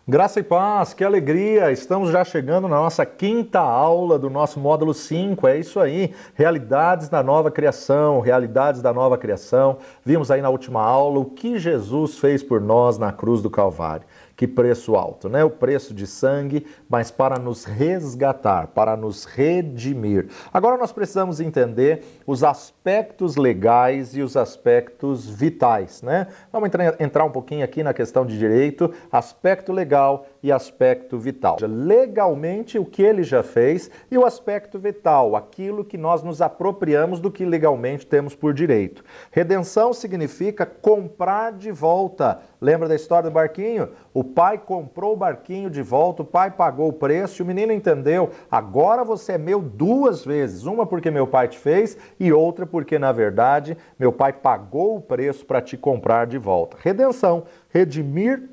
Graça e paz, que alegria! Estamos já chegando na nossa quinta aula do nosso módulo 5. É isso aí, realidades da nova criação, realidades da nova criação. Vimos aí na última aula o que Jesus fez por nós na cruz do Calvário. Que preço alto, né? O preço de sangue, mas para nos resgatar, para nos redimir. Agora nós precisamos entender os aspectos legais e os aspectos vitais, né? Vamos entrar um pouquinho aqui na questão de direito, aspecto legal e aspecto vital. Legalmente, o que ele já fez, e o aspecto vital, aquilo que nós nos apropriamos do que legalmente temos por direito. Redenção significa comprar de volta. Lembra da história do barquinho? O pai comprou o barquinho de volta, o pai pagou o preço e o menino entendeu, agora você é meu duas vezes. Uma porque meu pai te fez e outra porque, na verdade, meu pai pagou o preço para te comprar de volta. Redenção, redimir,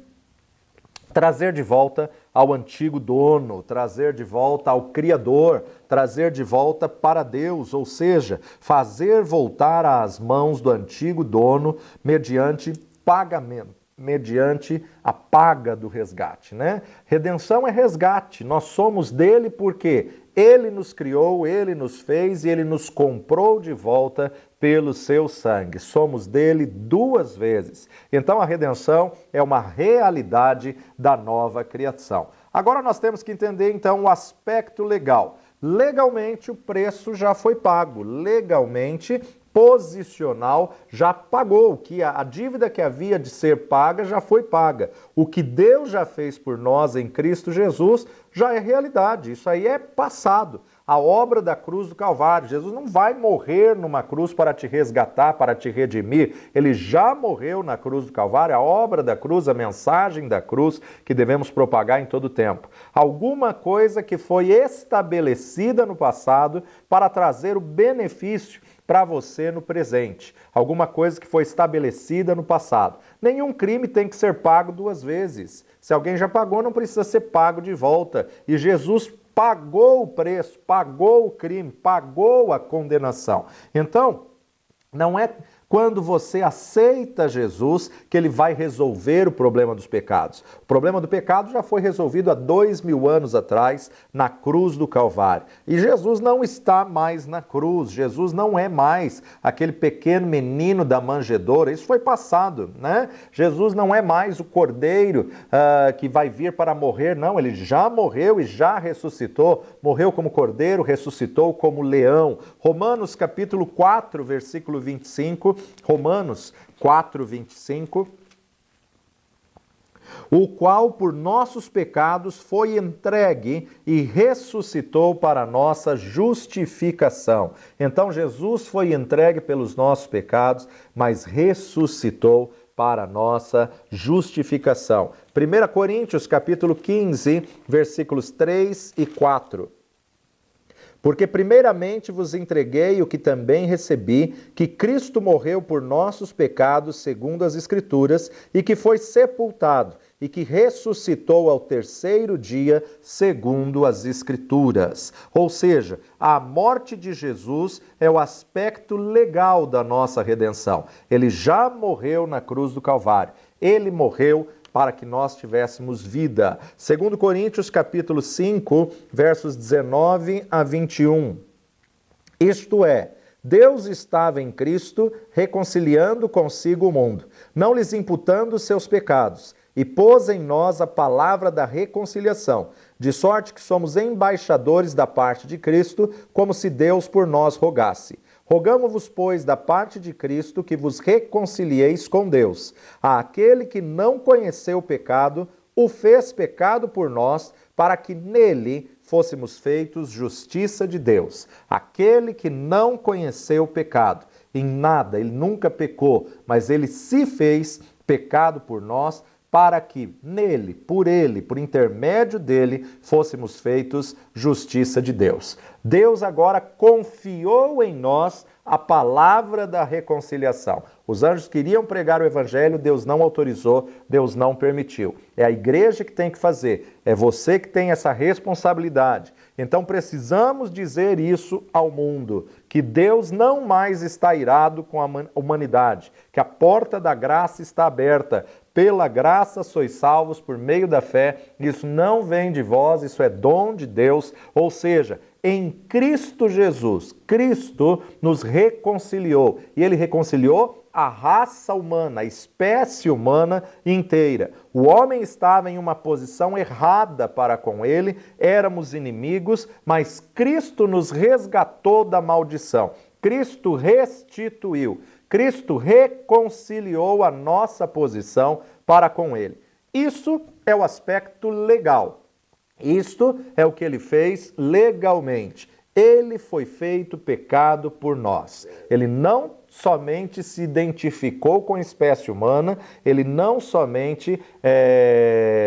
trazer de volta ao antigo dono, trazer de volta ao Criador, trazer de volta para Deus, ou seja, fazer voltar às mãos do antigo dono mediante pagamento, mediante a paga do resgate, né? Redenção é resgate, nós somos dele porque ele nos criou, ele nos fez e ele nos comprou de volta pelo seu sangue. Somos dele duas vezes. Então a redenção é uma realidade da nova criação. Agora nós temos que entender então o aspecto legal. Legalmente o preço já foi pago, legalmente posicional já pagou, que a dívida que havia de ser paga já foi paga. O que Deus já fez por nós em Cristo Jesus já é realidade, isso aí é passado. A obra da cruz do Calvário, Jesus não vai morrer numa cruz para te resgatar, para te redimir, ele já morreu na cruz do Calvário, a obra da cruz, a mensagem da cruz que devemos propagar em todo o tempo. Alguma coisa que foi estabelecida no passado para trazer o benefício para você no presente. Alguma coisa que foi estabelecida no passado. Nenhum crime tem que ser pago duas vezes. Se alguém já pagou, não precisa ser pago de volta. E Jesus pagou o preço, pagou o crime, pagou a condenação. Então, não é quando você aceita Jesus que ele vai resolver o problema dos pecados. O problema do pecado já foi resolvido há 2000 anos atrás na cruz do Calvário. E Jesus não está mais na cruz. Jesus não é mais aquele pequeno menino da manjedoura. Isso foi passado, né? Jesus não é mais o cordeiro que vai vir para morrer. Não, ele já morreu e já ressuscitou. Morreu como cordeiro, ressuscitou como leão. Romanos capítulo 4, versículo 25. Romanos 4, 25. O qual por nossos pecados foi entregue e ressuscitou para nossa justificação. Então Jesus foi entregue pelos nossos pecados, mas ressuscitou para nossa justificação. 1 Coríntios capítulo 15, versículos 3 e 4. Porque primeiramente vos entreguei o que também recebi, que Cristo morreu por nossos pecados, segundo as Escrituras, e que foi sepultado, e que ressuscitou ao terceiro dia, segundo as Escrituras. Ou seja, a morte de Jesus é o aspecto legal da nossa redenção. Ele já morreu na cruz do Calvário. Ele morreu para que nós tivéssemos vida. 2 Coríntios capítulo 5, versos 19 a 21. Isto é, Deus estava em Cristo reconciliando consigo o mundo, não lhes imputando seus pecados, e pôs em nós a palavra da reconciliação, de sorte que somos embaixadores da parte de Cristo, como se Deus por nós rogasse. Rogamo-vos, pois, da parte de Cristo, que vos reconcilieis com Deus. Aquele que não conheceu o pecado, o fez pecado por nós, para que nele fôssemos feitos justiça de Deus. Aquele que não conheceu o pecado, em nada, ele nunca pecou, mas ele se fez pecado por nós, para que nele, por intermédio dele, fôssemos feitos justiça de Deus. Deus agora confiou em nós a palavra da reconciliação. Os anjos queriam pregar o evangelho, Deus não autorizou, Deus não permitiu. É a igreja que tem que fazer, é você que tem essa responsabilidade. Então precisamos dizer isso ao mundo, que Deus não mais está irado com a humanidade, que a porta da graça está aberta. Pela graça sois salvos por meio da fé. Isso não vem de vós, isso é dom de Deus. Ou seja, em Cristo Jesus, Cristo nos reconciliou. E ele reconciliou a raça humana, a espécie humana inteira. O homem estava em uma posição errada para com ele, éramos inimigos, mas Cristo nos resgatou da maldição. Cristo restituiu, Cristo reconciliou a nossa posição para com ele. Isso é o aspecto legal. Isto é o que ele fez legalmente. Ele foi feito pecado por nós. Ele não somente se identificou com a espécie humana, ele não somente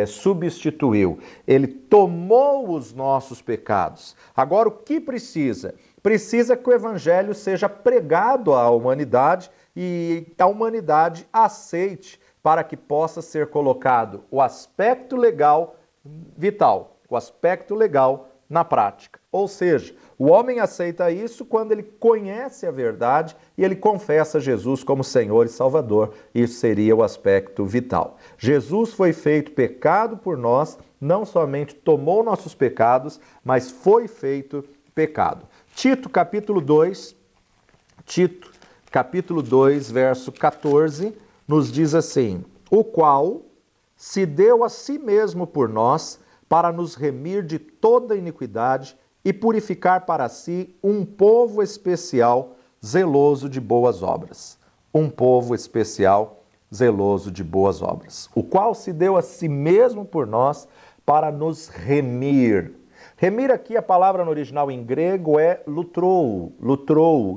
substituiu, ele tomou os nossos pecados. Agora, o que precisa? Precisa que o evangelho seja pregado à humanidade e a humanidade aceite para que possa ser colocado o aspecto legal vital, o aspecto legal na prática. Ou seja, o homem aceita isso quando ele conhece a verdade e ele confessa Jesus como Senhor e Salvador. Isso seria o aspecto vital. Jesus foi feito pecado por nós, não somente tomou nossos pecados, mas foi feito pecado. Tito, capítulo 2, verso 14, nos diz assim: o qual se deu a si mesmo por nós, para nos remir de toda iniquidade e purificar para si um povo especial, zeloso de boas obras. Um povo especial, zeloso de boas obras. O qual se deu a si mesmo por nós, para nos remir. Remir aqui, a palavra no original em grego é lutrou.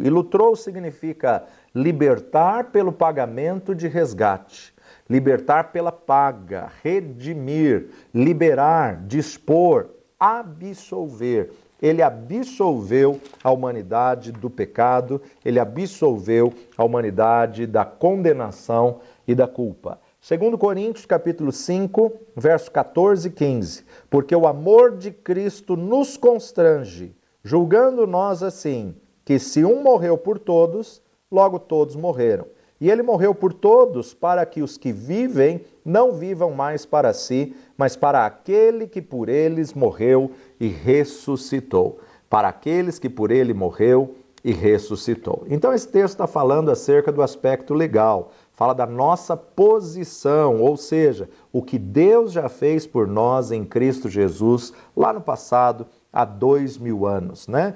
E lutrou significa libertar pelo pagamento de resgate. Libertar pela paga, redimir, liberar, dispor, absolver. Ele absolveu a humanidade do pecado, ele absolveu a humanidade da condenação e da culpa. 2 Coríntios, capítulo 5, verso 14 e 15. Porque o amor de Cristo nos constrange, julgando nós assim, que se um morreu por todos, logo todos morreram. E ele morreu por todos, para que os que vivem não vivam mais para si, mas para aquele que por eles morreu e ressuscitou. Para aqueles que por ele morreu e ressuscitou. Então esse texto está falando acerca do aspecto legal, fala da nossa posição, ou seja, o que Deus já fez por nós em Cristo Jesus, lá no passado, há 2000 anos, né?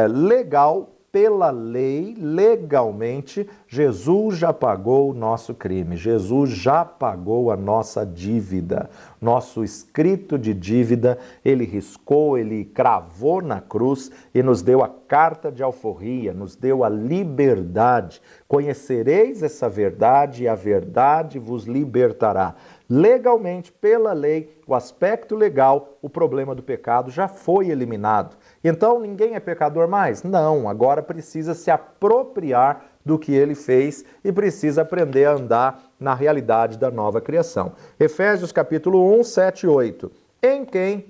Legal. Pela lei, legalmente, Jesus já pagou o nosso crime, Jesus já pagou a nossa dívida, nosso escrito de dívida, ele riscou, ele cravou na cruz e nos deu a carta de alforria, nos deu a liberdade. Conhecereis essa verdade e a verdade vos libertará. Legalmente, pela lei, o aspecto legal, o problema do pecado já foi eliminado. Então, ninguém é pecador mais? Não, agora precisa se apropriar do que ele fez e precisa aprender a andar na realidade da nova criação. Efésios capítulo 1, 7 e 8. Em quem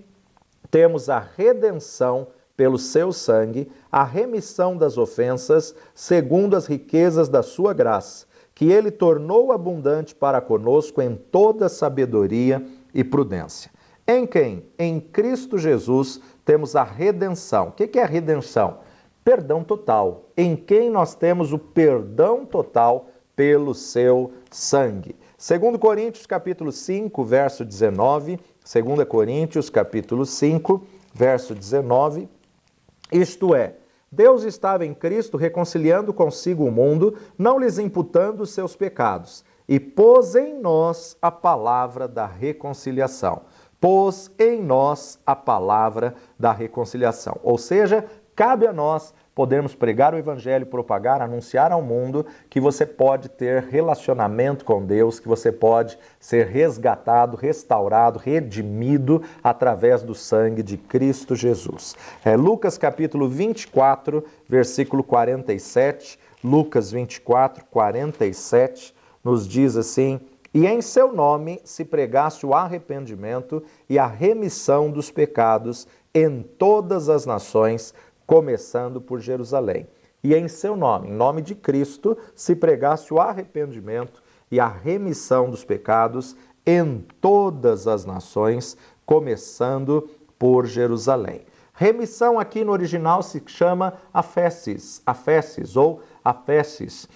temos a redenção pelo seu sangue, a remissão das ofensas, segundo as riquezas da sua graça, que ele tornou abundante para conosco em toda sabedoria e prudência. Em quem? Em Cristo Jesus temos a redenção. O que é a redenção? Perdão total. Em quem nós temos o perdão total pelo seu sangue. 2 Coríntios capítulo 5, verso 19. 2 Coríntios capítulo 5, verso 19. Isto é, Deus estava em Cristo reconciliando consigo o mundo, não lhes imputando os seus pecados, e pôs em nós a palavra da reconciliação. Pôs em nós a palavra da reconciliação. Ou seja, cabe a nós podermos pregar o evangelho, propagar, anunciar ao mundo que você pode ter relacionamento com Deus, que você pode ser resgatado, restaurado, redimido através do sangue de Cristo Jesus. Lucas capítulo 24, versículo 47, Lucas 24, 47, nos diz assim: e em seu nome se pregasse o arrependimento e a remissão dos pecados em todas as nações, começando por Jerusalém. E em seu nome, em nome de Cristo, se pregasse o arrependimento e a remissão dos pecados em todas as nações, começando por Jerusalém. Remissão aqui no original se chama afesis ou afesis,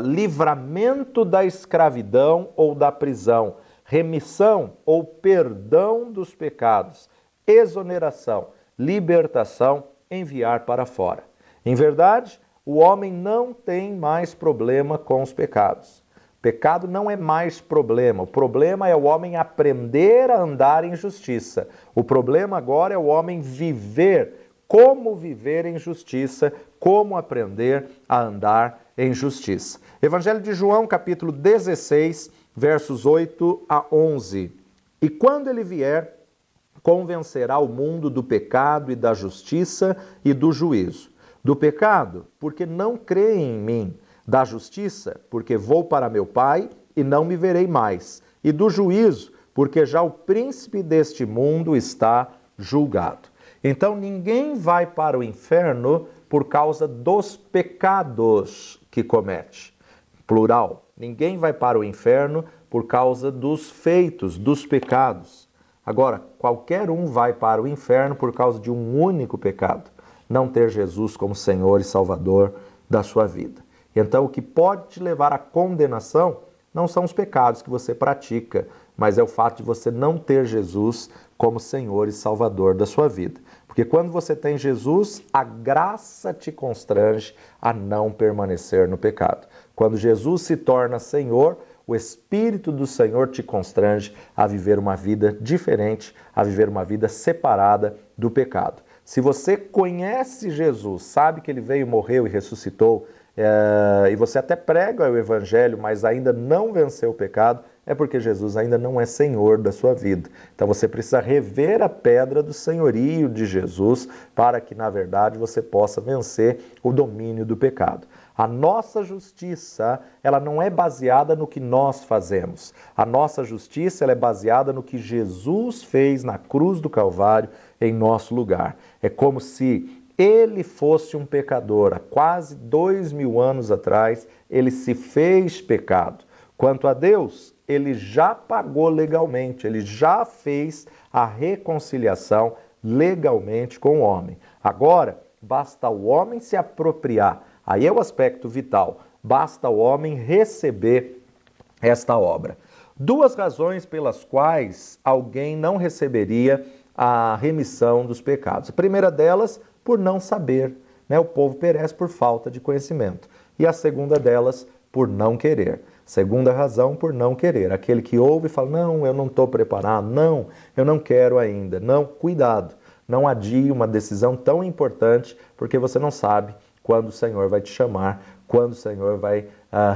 livramento da escravidão ou da prisão, remissão ou perdão dos pecados, exoneração, libertação, enviar para fora. Em verdade, o homem não tem mais problema com os pecados. Pecado não é mais problema. O problema é o homem aprender a andar em justiça. O problema agora é o homem viver, como viver em justiça, como aprender a andar em justiça. Evangelho de João, capítulo 16, versos 8 a 11. E quando ele vier, convencerá o mundo do pecado e da justiça e do juízo. Do pecado, porque não creem em mim. Da justiça, porque vou para meu Pai e não me verei mais. E do juízo, porque já o príncipe deste mundo está julgado. Então ninguém vai para o inferno por causa dos pecados que comete. Plural. Ninguém vai para o inferno por causa dos feitos, dos pecados. Agora, qualquer um vai para o inferno por causa de um único pecado: não ter Jesus como Senhor e Salvador da sua vida. Então, o que pode te levar à condenação não são os pecados que você pratica, mas é o fato de você não ter Jesus como Senhor e Salvador da sua vida. Porque quando você tem Jesus, a graça te constrange a não permanecer no pecado. Quando Jesus se torna Senhor, o Espírito do Senhor te constrange a viver uma vida diferente, a viver uma vida separada do pecado. Se você conhece Jesus, sabe que ele veio, morreu e ressuscitou, e você até prega o Evangelho, mas ainda não venceu o pecado, é porque Jesus ainda não é Senhor da sua vida. Então você precisa rever a pedra do senhorio de Jesus para que, na verdade, você possa vencer o domínio do pecado. A nossa justiça, ela não é baseada no que nós fazemos. A nossa justiça, ela é baseada no que Jesus fez na cruz do Calvário em nosso lugar. É como se ele fosse um pecador. Há quase 2000 anos atrás, ele se fez pecado. Quanto a Deus, ele já pagou legalmente, ele já fez a reconciliação legalmente com o homem. Agora, basta o homem se apropriar. Aí é o aspecto vital. Basta o homem receber esta obra. Duas razões pelas quais alguém não receberia a remissão dos pecados. A primeira delas, por não saber, né? O povo perece por falta de conhecimento. E a segunda delas, por não querer. Segunda razão, por não querer. Aquele que ouve e fala: não, eu não estou preparado, não, eu não quero ainda. Não, cuidado, não adie uma decisão tão importante, porque você não sabe quando o Senhor vai te chamar, quando o Senhor vai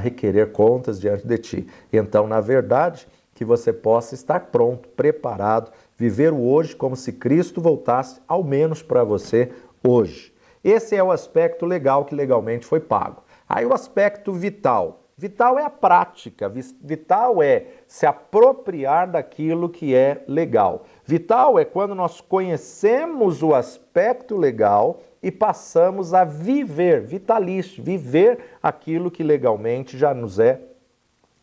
requerer contas diante de ti. Então, na verdade, que você possa estar pronto, preparado, viver o hoje como se Cristo voltasse, ao menos para você, hoje. Esse é o aspecto legal que legalmente foi pago. Aí o aspecto vital. Vital é a prática, vital é se apropriar daquilo que é legal. Vital é quando nós conhecemos o aspecto legal e passamos a viver, vitalício, viver aquilo que legalmente já nos é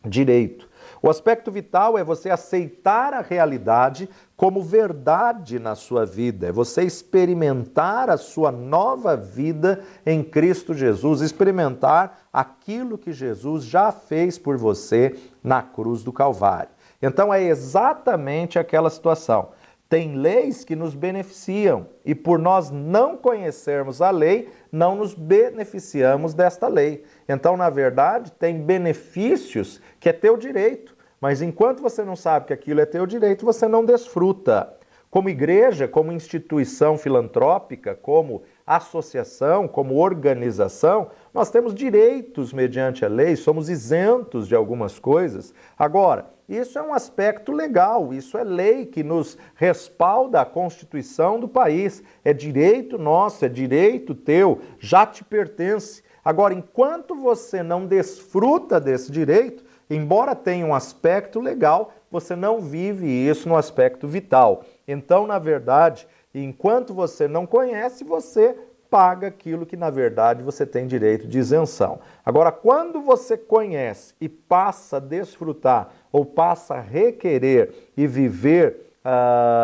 direito. O aspecto vital é você aceitar a realidade como verdade na sua vida, é você experimentar a sua nova vida em Cristo Jesus, experimentar aquilo que Jesus já fez por você na cruz do Calvário. Então é exatamente aquela situação. Tem leis que nos beneficiam e por nós não conhecermos a lei, não nos beneficiamos desta lei. Então, na verdade, tem benefícios que é teu direito, mas enquanto você não sabe que aquilo é teu direito, você não desfruta. Como igreja, como instituição filantrópica, como associação, como organização, nós temos direitos mediante a lei, somos isentos de algumas coisas. Agora, isso é um aspecto legal, isso é lei que nos respalda a Constituição do país. É direito nosso, é direito teu, já te pertence. Agora, enquanto você não desfruta desse direito, embora tenha um aspecto legal, você não vive isso no aspecto vital. Então, na verdade, enquanto você não conhece, você paga aquilo que na verdade você tem direito de isenção. Agora, quando você conhece e passa a desfrutar ou passa a requerer e viver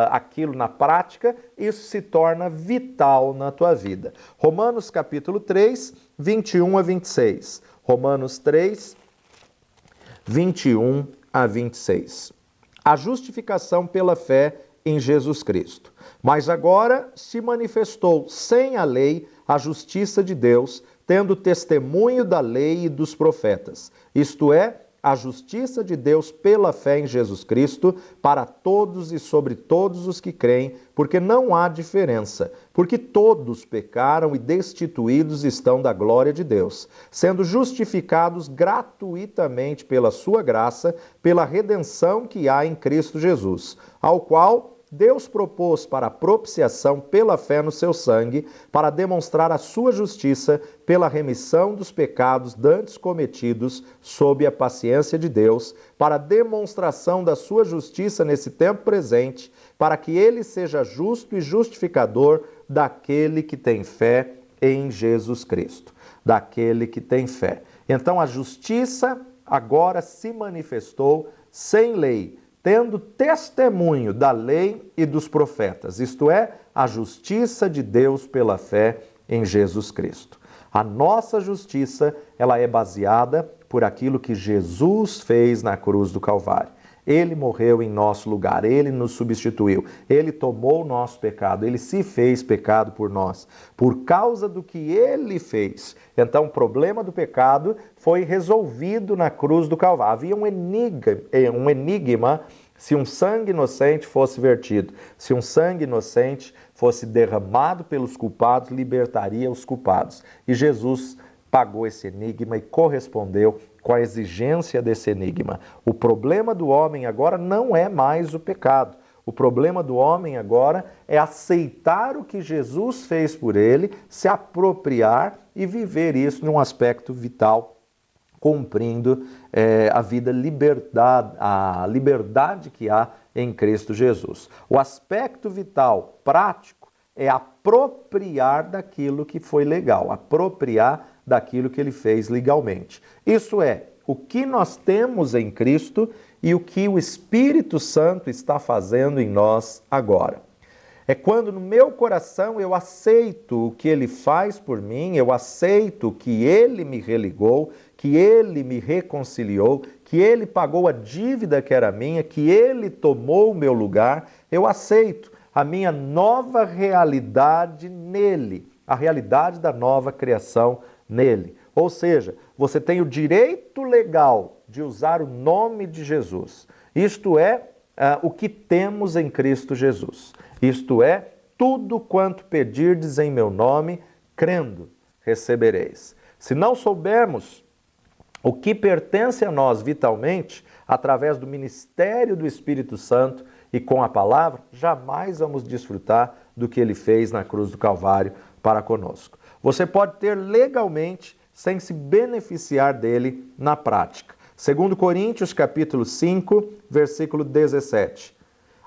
aquilo na prática, isso se torna vital na tua vida. Romanos capítulo 3, 21 a 26. Romanos 3, 21 a 26. A justificação pela fé em Jesus Cristo. Mas agora se manifestou sem a lei a justiça de Deus, tendo testemunho da lei e dos profetas, isto é, a justiça de Deus pela fé em Jesus Cristo, para todos e sobre todos os que creem, porque não há diferença, porque todos pecaram e destituídos estão da glória de Deus, sendo justificados gratuitamente pela sua graça, pela redenção que há em Cristo Jesus, ao qual Deus propôs para a propiciação pela fé no seu sangue, para demonstrar a sua justiça pela remissão dos pecados dantes cometidos sob a paciência de Deus, para a demonstração da sua justiça nesse tempo presente, para que ele seja justo e justificador daquele que tem fé em Jesus Cristo. Daquele que tem fé. Então a justiça agora se manifestou sem lei, tendo testemunho da lei e dos profetas, isto é, a justiça de Deus pela fé em Jesus Cristo. A nossa justiça, ela é baseada por aquilo que Jesus fez na cruz do Calvário. Ele morreu em nosso lugar, ele nos substituiu, ele tomou o nosso pecado, ele se fez pecado por nós, por causa do que ele fez. Então, o problema do pecado foi resolvido na cruz do Calvário. Havia um enigma se um sangue inocente fosse vertido, se um sangue inocente fosse derramado pelos culpados, libertaria os culpados. E Jesus pagou esse enigma e correspondeu com a exigência desse enigma. O problema do homem agora não é mais o pecado. O problema do homem agora é aceitar o que Jesus fez por ele, se apropriar e viver isso num aspecto vital, cumprindo a liberdade que há em Cristo Jesus. O aspecto vital, prático, é apropriar daquilo que foi legal, apropriar daquilo que ele fez legalmente. Isso é, o que nós temos em Cristo e o que o Espírito Santo está fazendo em nós agora. É quando no meu coração eu aceito o que ele faz por mim, eu aceito que ele me religou, que ele me reconciliou, que ele pagou a dívida que era minha, que ele tomou o meu lugar, eu aceito a minha nova realidade nele, a realidade da nova criação nele. Ou seja, você tem o direito legal de usar o nome de Jesus. Isto é, o que temos em Cristo Jesus. Isto é, tudo quanto pedirdes em meu nome, crendo, recebereis. Se não soubermos o que pertence a nós vitalmente, através do ministério do Espírito Santo e com a palavra, jamais vamos desfrutar do que ele fez na cruz do Calvário para conosco. Você pode ter legalmente, sem se beneficiar dele na prática. 2 Coríntios capítulo 5, versículo 17.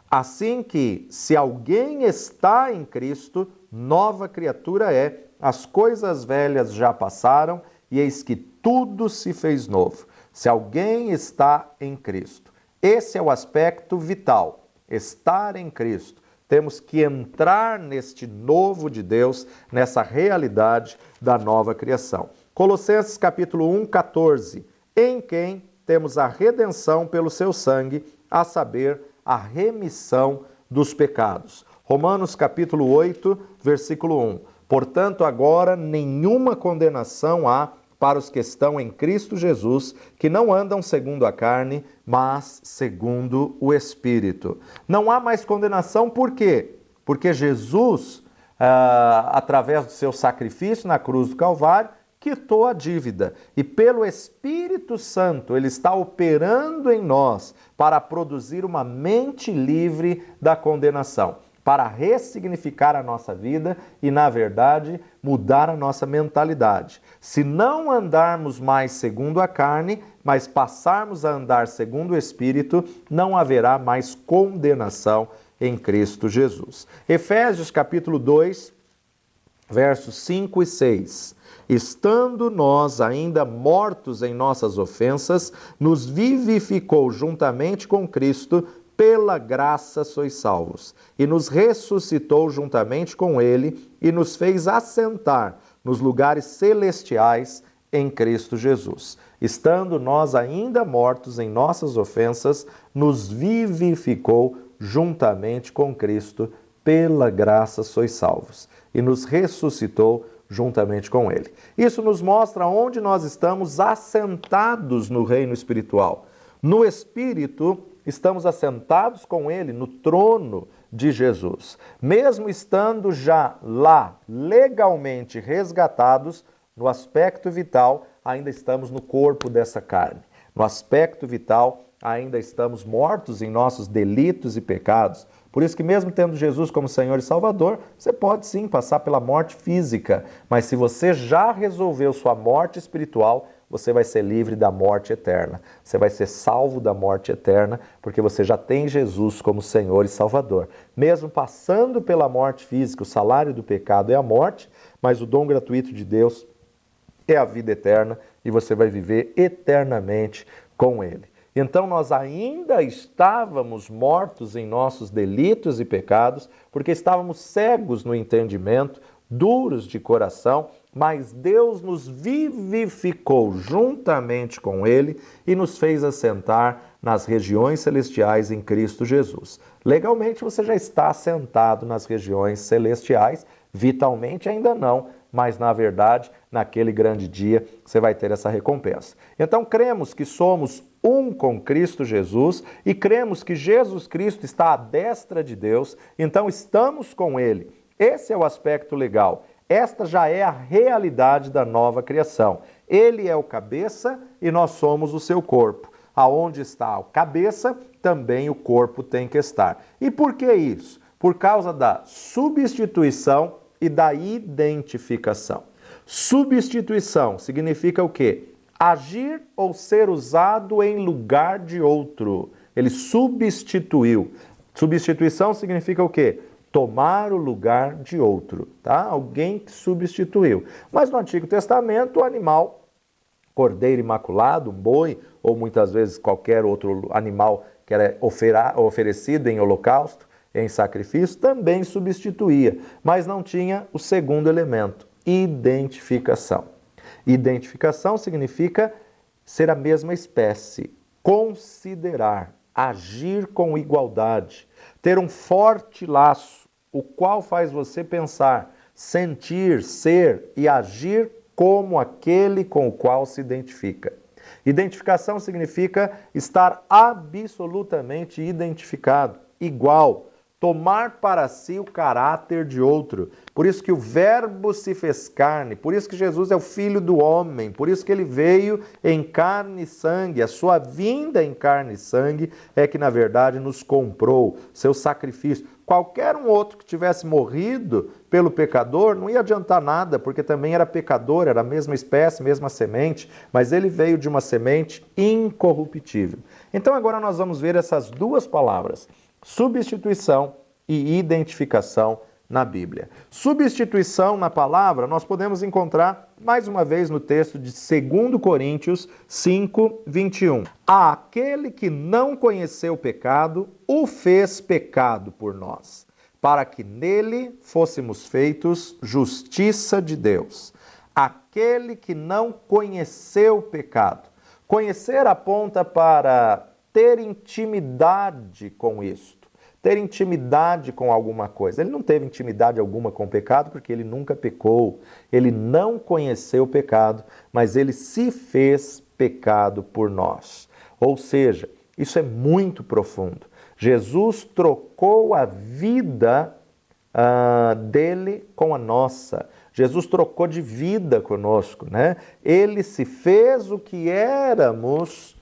Assim que, se alguém está em Cristo, nova criatura é, as coisas velhas já passaram, e eis que tudo se fez novo. Se alguém está em Cristo. Esse é o aspecto vital, estar em Cristo. Temos que entrar neste novo de Deus, nessa realidade da nova criação. Colossenses capítulo 1, 14. Em quem temos a redenção pelo seu sangue, a saber, a remissão dos pecados. Romanos capítulo 8, versículo 1. Portanto, agora nenhuma condenação há para os que estão em Cristo Jesus, que não andam segundo a carne, mas segundo o Espírito. Não há mais condenação, por quê? Porque Jesus, através do seu sacrifício na cruz do Calvário, quitou a dívida. E pelo Espírito Santo, ele está operando em nós para produzir uma mente livre da condenação, para ressignificar a nossa vida e, na verdade, mudar a nossa mentalidade. Se não andarmos mais segundo a carne, mas passarmos a andar segundo o Espírito, não haverá mais condenação em Cristo Jesus. Efésios capítulo 2, versos 5 e 6. Estando nós ainda mortos em nossas ofensas, nos vivificou juntamente com Cristo, pela graça sois salvos, e nos ressuscitou juntamente com ele, e nos fez assentar nos lugares celestiais em Cristo Jesus. Estando nós ainda mortos em nossas ofensas, nos vivificou juntamente com Cristo, pela graça sois salvos, e nos ressuscitou juntamente com ele. Isso nos mostra onde nós estamos assentados no reino espiritual. No Espírito, estamos assentados com ele no trono de Jesus. Mesmo estando já lá, legalmente resgatados, no aspecto vital, ainda estamos no corpo dessa carne. No aspecto vital, ainda estamos mortos em nossos delitos e pecados. Por isso que mesmo tendo Jesus como Senhor e Salvador, você pode sim passar pela morte física, mas se você já resolveu sua morte espiritual, você vai ser livre da morte eterna. Você vai ser salvo da morte eterna, porque você já tem Jesus como Senhor e Salvador. Mesmo passando pela morte física, o salário do pecado é a morte, mas o dom gratuito de Deus é a vida eterna e você vai viver eternamente com Ele. Então nós ainda estávamos mortos em nossos delitos e pecados, porque estávamos cegos no entendimento, duros de coração, mas Deus nos vivificou juntamente com Ele e nos fez assentar nas regiões celestiais em Cristo Jesus. Legalmente você já está assentado nas regiões celestiais, vitalmente ainda não, mas na verdade, naquele grande dia, você vai ter essa recompensa. Então cremos que somos um com Cristo Jesus e cremos que Jesus Cristo está à destra de Deus, então estamos com Ele. Esse é o aspecto legal. Esta já é a realidade da nova criação. Ele é o cabeça e nós somos o seu corpo. Aonde está a cabeça, também o corpo tem que estar. E por que isso? Por causa da substituição e da identificação. Substituição significa o quê? Agir ou ser usado em lugar de outro. Ele substituiu. Substituição significa o quê? Tomar o lugar de outro, tá? Alguém que substituiu. Mas no Antigo Testamento, o animal, cordeiro imaculado, um boi, ou muitas vezes qualquer outro animal que era oferecido em holocausto, em sacrifício, também substituía, mas não tinha o segundo elemento, identificação. Identificação significa ser a mesma espécie, considerar, agir com igualdade, ter um forte laço, o qual faz você pensar, sentir, ser e agir como aquele com o qual se identifica. Identificação significa estar absolutamente identificado, igual, tomar para si o caráter de outro. Por isso que o Verbo se fez carne, por isso que Jesus é o Filho do homem, por isso que ele veio em carne e sangue. A sua vinda em carne e sangue é que, na verdade, nos comprou, seu sacrifício. Qualquer um outro que tivesse morrido pelo pecador não ia adiantar nada, porque também era pecador, era a mesma espécie, mesma semente, mas ele veio de uma semente incorruptível. Então agora nós vamos ver essas duas palavras, substituição e identificação na Bíblia. Substituição na palavra nós podemos encontrar mais uma vez no texto de 2 Coríntios 5, 21. Aquele que não conheceu o pecado, o fez pecado por nós, para que nele fôssemos feitos justiça de Deus. Aquele que não conheceu o pecado. Conhecer aponta para ter intimidade com isto, ter intimidade com alguma coisa. Ele não teve intimidade alguma com o pecado porque ele nunca pecou, ele não conheceu o pecado, mas ele se fez pecado por nós. Ou seja, isso é muito profundo. Jesus trocou a vida dele com a nossa. Jesus trocou de vida conosco, né? Ele se fez o que éramos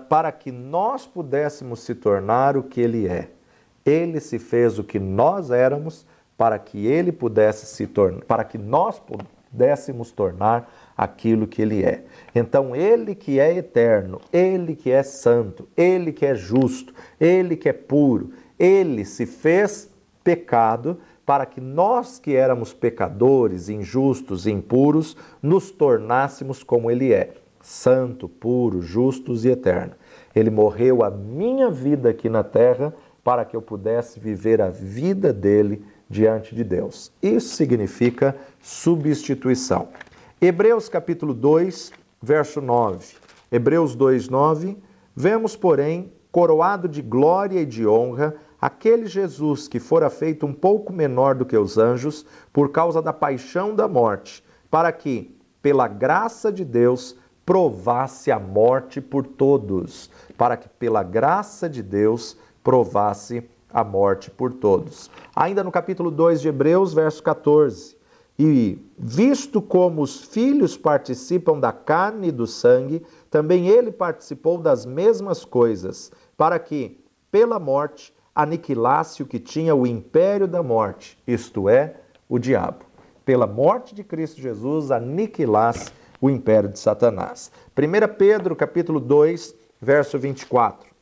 para que nós pudéssemos se tornar o que ele é. Ele se fez o que nós éramos para que ele pudesse se tornar, para que nós pudéssemos tornar aquilo que ele é. Então, ele que é eterno, ele que é santo, ele que é justo, ele que é puro, ele se fez pecado para que nós que éramos pecadores, injustos e impuros, nos tornássemos como Ele é, santo, puro, justo e eterno. Ele morreu a minha vida aqui na terra para que eu pudesse viver a vida dele diante de Deus. Isso significa substituição. Hebreus capítulo 2, verso 9. Hebreus 2, 9. Vemos, porém, coroado de glória e de honra, aquele Jesus que fora feito um pouco menor do que os anjos, por causa da paixão da morte, para que, pela graça de Deus, provasse a morte por todos. Para que, pela graça de Deus, provasse a morte por todos. Ainda no capítulo 2 de Hebreus, verso 14. E, visto como os filhos participam da carne e do sangue, também ele participou das mesmas coisas, para que, pela morte, aniquilasse o que tinha o império da morte, isto é, o diabo. Pela morte de Cristo Jesus, aniquilasse o império de Satanás. 1 Pedro, capítulo 2, verso 24.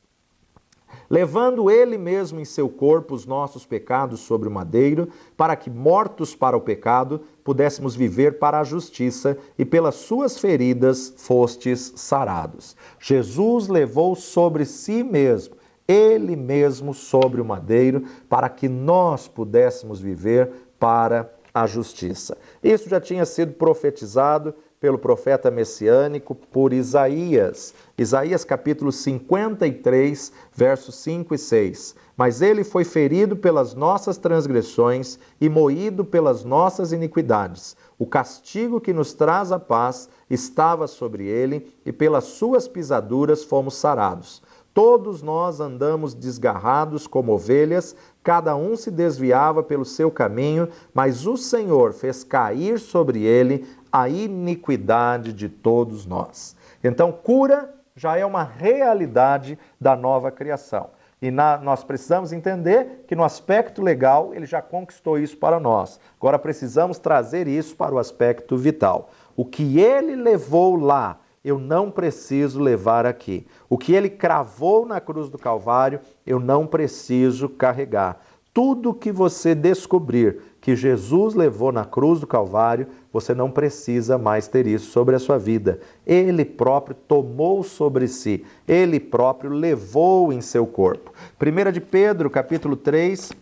Levando ele mesmo em seu corpo os nossos pecados sobre o madeiro, para que, mortos para o pecado, pudéssemos viver para a justiça, e pelas suas feridas fostes sarados. Jesus levou sobre si mesmo, ele mesmo sobre o madeiro, para que nós pudéssemos viver para a justiça. Isso já tinha sido profetizado pelo profeta messiânico por Isaías. Isaías capítulo 53, versos 5 e 6. Mas ele foi ferido pelas nossas transgressões e moído pelas nossas iniquidades. O castigo que nos traz a paz estava sobre ele, e pelas suas pisaduras fomos sarados. Todos nós andamos desgarrados como ovelhas, cada um se desviava pelo seu caminho, mas o Senhor fez cair sobre ele a iniquidade de todos nós. Então, cura já é uma realidade da nova criação. E nós precisamos entender que no aspecto legal ele já conquistou isso para nós. Agora precisamos trazer isso para o aspecto vital. O que ele levou lá, eu não preciso levar aqui. O que ele cravou na cruz do Calvário, eu não preciso carregar. Tudo que você descobrir que Jesus levou na cruz do Calvário, você não precisa mais ter isso sobre a sua vida. Ele próprio tomou sobre si, ele próprio levou em seu corpo. 1 de Pedro, capítulo 3,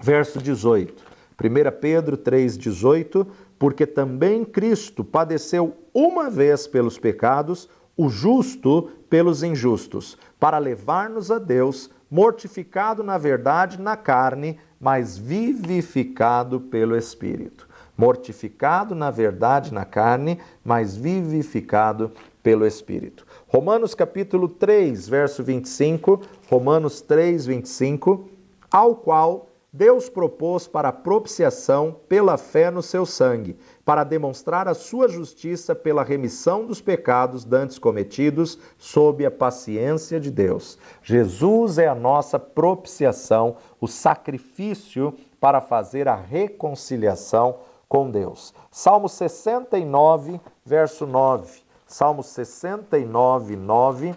verso 18. 1 Pedro 3, 18. Porque também Cristo padeceu uma vez pelos pecados, o justo pelos injustos, para levar-nos a Deus, mortificado na verdade na carne, mas vivificado pelo Espírito. Mortificado na verdade na carne, mas vivificado pelo Espírito. Romanos capítulo 3, verso 25, Romanos 3, 25, ao qual Deus propôs para a propiciação pela fé no seu sangue, para demonstrar a sua justiça pela remissão dos pecados dantes cometidos sob a paciência de Deus. Jesus é a nossa propiciação, o sacrifício para fazer a reconciliação com Deus. Salmo 69, verso 9. Salmo 69, 9.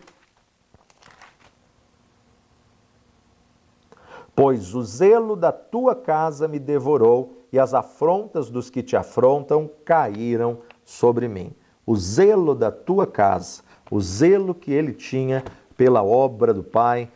Pois o zelo da tua casa me devorou, e as afrontas dos que te afrontam caíram sobre mim. O zelo da tua casa, o zelo que ele tinha pela obra do Pai,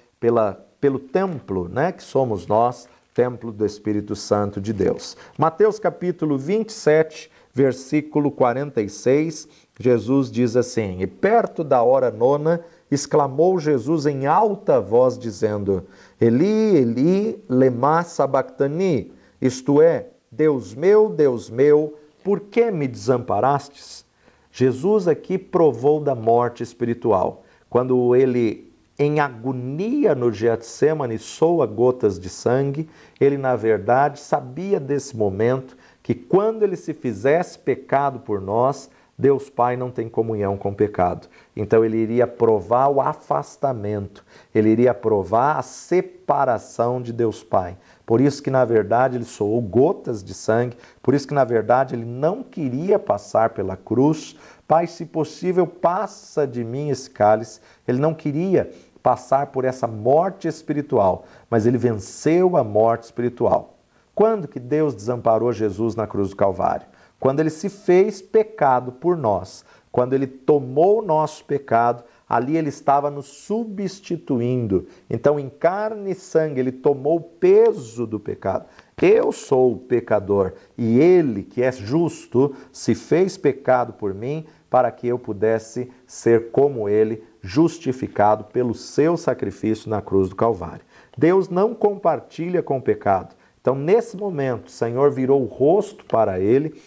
pelo templo, né, que somos nós, templo do Espírito Santo de Deus. Mateus capítulo 27, versículo 46, Jesus diz assim: E perto da hora nona, exclamou Jesus em alta voz, dizendo: Eli, Eli, lema sabachthani, isto é, Deus meu, por que me desamparastes? Jesus aqui provou da morte espiritual. Quando ele, em agonia no Getsemane, soa gotas de sangue, ele, na verdade, sabia desse momento que quando ele se fizesse pecado por nós, Deus Pai não tem comunhão com o pecado. Então ele iria provar o afastamento, ele iria provar a separação de Deus Pai. Por isso que, na verdade, ele soou gotas de sangue, por isso que, na verdade, ele não queria passar pela cruz. Pai, se possível, passa de mim esse cálice. Ele não queria passar por essa morte espiritual, mas ele venceu a morte espiritual. Quando que Deus desamparou Jesus na cruz do Calvário? Quando ele se fez pecado por nós. Quando ele tomou o nosso pecado, ali ele estava nos substituindo. Então, em carne e sangue, ele tomou o peso do pecado. Eu sou o pecador e ele, que é justo, se fez pecado por mim para que eu pudesse ser como ele, justificado pelo seu sacrifício na cruz do Calvário. Deus não compartilha com o pecado. Então, nesse momento, o Senhor virou o rosto para ele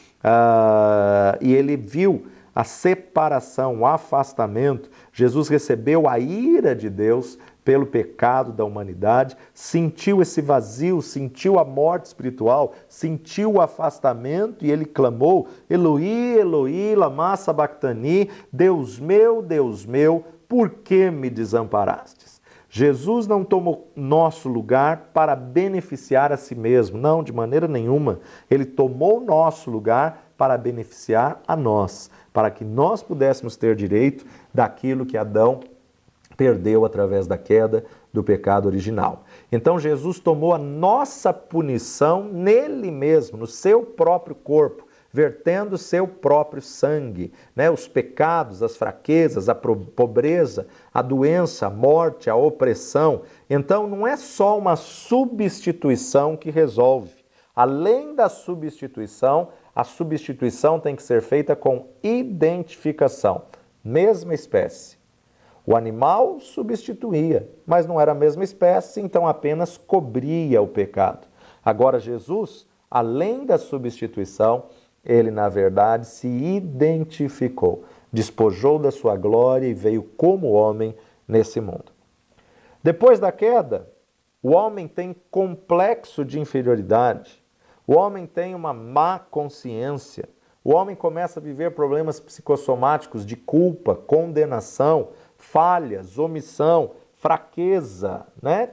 e ele viu a separação, o afastamento. Jesus recebeu a ira de Deus pelo pecado da humanidade, sentiu esse vazio, sentiu a morte espiritual, sentiu o afastamento e ele clamou: Eloi, Eloi, lama sabachthani, Deus meu, por que me desamparastes? Jesus não tomou nosso lugar para beneficiar a si mesmo, não, de maneira nenhuma. Ele tomou nosso lugar para beneficiar a nós, para que nós pudéssemos ter direito daquilo que Adão perdeu através da queda do pecado original. Então Jesus tomou a nossa punição nele mesmo, no seu próprio corpo, vertendo seu próprio sangue, os pecados, as fraquezas, a pobreza, a doença, a morte, a opressão. Então não é só uma substituição que resolve. Além da substituição, a substituição tem que ser feita com identificação. Mesma espécie. O animal substituía, mas não era a mesma espécie, então apenas cobria o pecado. Agora Jesus, além da substituição, ele na verdade se identificou, despojou da sua glória e veio como homem nesse mundo. Depois da queda, o homem tem complexo de inferioridade, o homem tem uma má consciência, o homem começa a viver problemas psicossomáticos de culpa, condenação, falhas, omissão, fraqueza,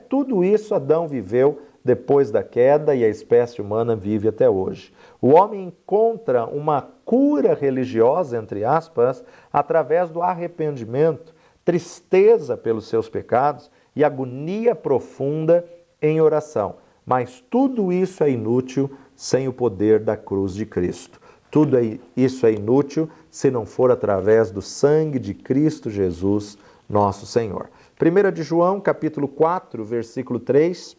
Tudo isso Adão viveu depois da queda e a espécie humana vive até hoje. O homem encontra uma cura religiosa, entre aspas, através do arrependimento, tristeza pelos seus pecados e agonia profunda em oração. Mas tudo isso é inútil sem o poder da cruz de Cristo. Tudo isso é inútil se não for através do sangue de Cristo Jesus, nosso Senhor. 1 de João, capítulo 4, versículo 3.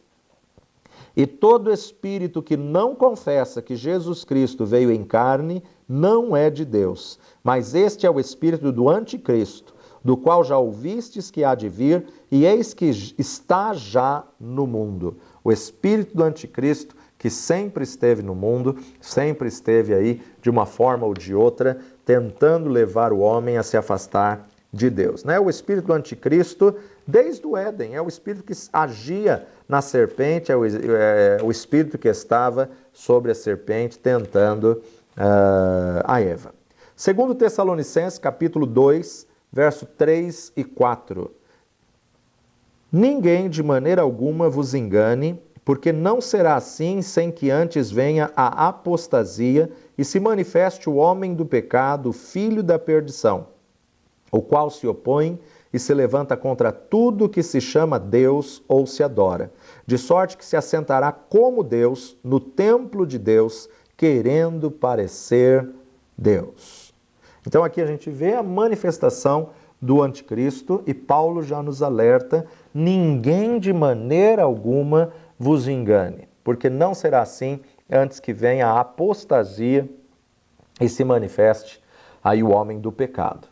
E todo espírito que não confessa que Jesus Cristo veio em carne não é de Deus, mas este é o espírito do anticristo, do qual já ouvistes que há de vir, e eis que está já no mundo. O espírito do anticristo que sempre esteve no mundo, sempre esteve aí de uma forma ou de outra, tentando levar o homem a se afastar de Deus. O espírito do anticristo, desde o Éden, é o espírito que agia na serpente, é o espírito que estava sobre a serpente tentando a Eva. Segundo Tessalonicenses, capítulo 2, verso 3 e 4. Ninguém de maneira alguma vos engane, porque não será assim sem que antes venha a apostasia e se manifeste o homem do pecado, o filho da perdição, o qual se opõe e se levanta contra tudo que se chama Deus ou se adora, de sorte que se assentará como Deus no templo de Deus, querendo parecer Deus. Então aqui a gente vê a manifestação do anticristo e Paulo já nos alerta: ninguém de maneira alguma vos engane, porque não será assim antes que venha a apostasia e se manifeste aí o homem do pecado.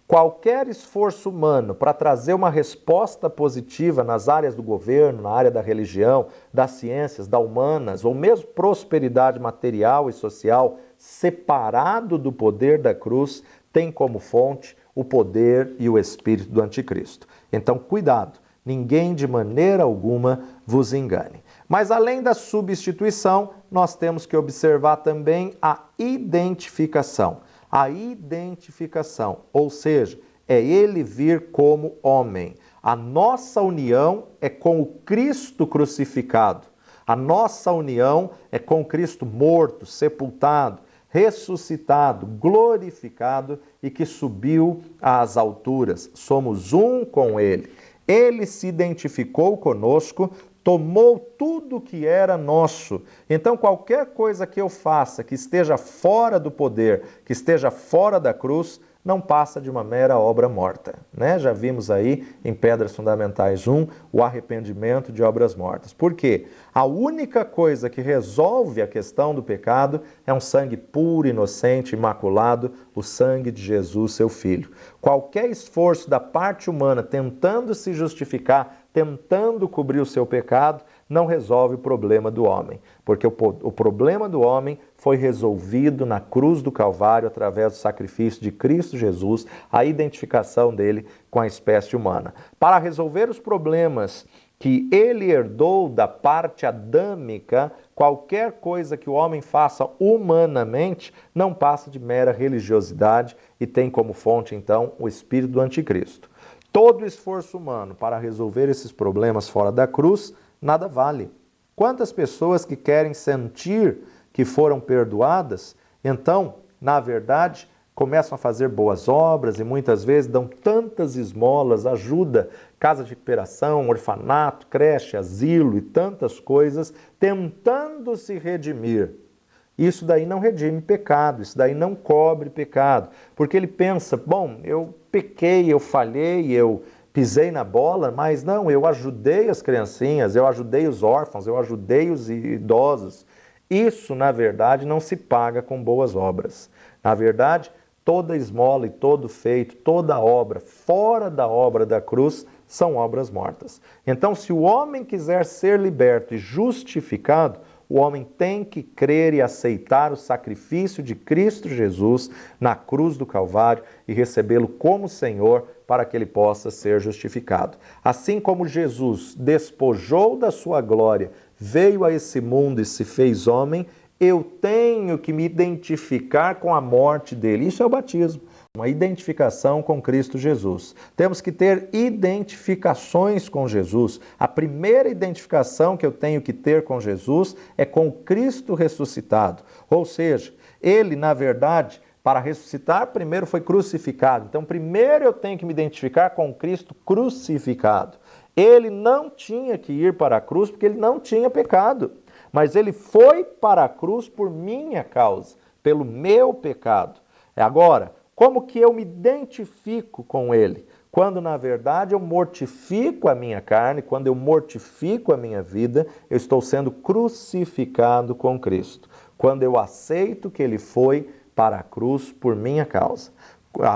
Qualquer esforço humano para trazer uma resposta positiva nas áreas do governo, na área da religião, das ciências, das humanas, ou mesmo prosperidade material e social, separado do poder da cruz, tem como fonte o poder e o espírito do anticristo. Então, cuidado, ninguém de maneira alguma vos engane. Mas além da substituição, nós temos que observar também a identificação. A identificação, ou seja, é ele vir como homem. A nossa união é com o Cristo crucificado. A nossa união é com Cristo morto, sepultado, ressuscitado, glorificado e que subiu às alturas. Somos um com ele. Ele se identificou conosco, tomou tudo que era nosso. Então, qualquer coisa que eu faça que esteja fora do poder, que esteja fora da cruz, não passa de uma mera obra morta, né? Já vimos aí em Pedras Fundamentais 1 o arrependimento de obras mortas. Por quê? A única coisa que resolve a questão do pecado é um sangue puro, inocente, imaculado, o sangue de Jesus, seu Filho. Qualquer esforço da parte humana tentando se justificar, tentando cobrir o seu pecado, não resolve o problema do homem, porque o problema do homem foi resolvido na cruz do Calvário através do sacrifício de Cristo Jesus, a identificação dele com a espécie humana. Para resolver os problemas que ele herdou da parte adâmica, qualquer coisa que o homem faça humanamente não passa de mera religiosidade e tem como fonte, então, o espírito do anticristo. Todo esforço humano para resolver esses problemas fora da cruz nada vale. Quantas pessoas que querem sentir que foram perdoadas, então, na verdade, começam a fazer boas obras e muitas vezes dão tantas esmolas, ajuda, casa de recuperação, orfanato, creche, asilo e tantas coisas, tentando se redimir. Isso daí não redime pecado, isso daí não cobre pecado, porque ele pensa, bom, eu pequei, eu falhei, eu pisei na bola, mas não, eu ajudei as criancinhas, eu ajudei os órfãos, eu ajudei os idosos. Isso, na verdade, não se paga com boas obras. Na verdade, toda esmola e todo feito, toda obra, fora da obra da cruz, são obras mortas. Então, se o homem quiser ser liberto e justificado, o homem tem que crer e aceitar o sacrifício de Cristo Jesus na cruz do Calvário e recebê-lo como Senhor para que ele possa ser justificado. Assim como Jesus despojou da sua glória, veio a esse mundo e se fez homem, eu tenho que me identificar com a morte dele. Isso é o batismo. Uma identificação com Cristo Jesus. Temos que ter identificações com Jesus. A primeira identificação que eu tenho que ter com Jesus é com o Cristo ressuscitado. Ou seja, ele, na verdade, para ressuscitar, primeiro foi crucificado. Então, primeiro eu tenho que me identificar com o Cristo crucificado. Ele não tinha que ir para a cruz porque ele não tinha pecado. Mas ele foi para a cruz por minha causa, pelo meu pecado. Agora, como que eu me identifico com ele? Quando, na verdade, eu mortifico a minha carne, quando eu mortifico a minha vida, eu estou sendo crucificado com Cristo. Quando eu aceito que ele foi para a cruz por minha causa.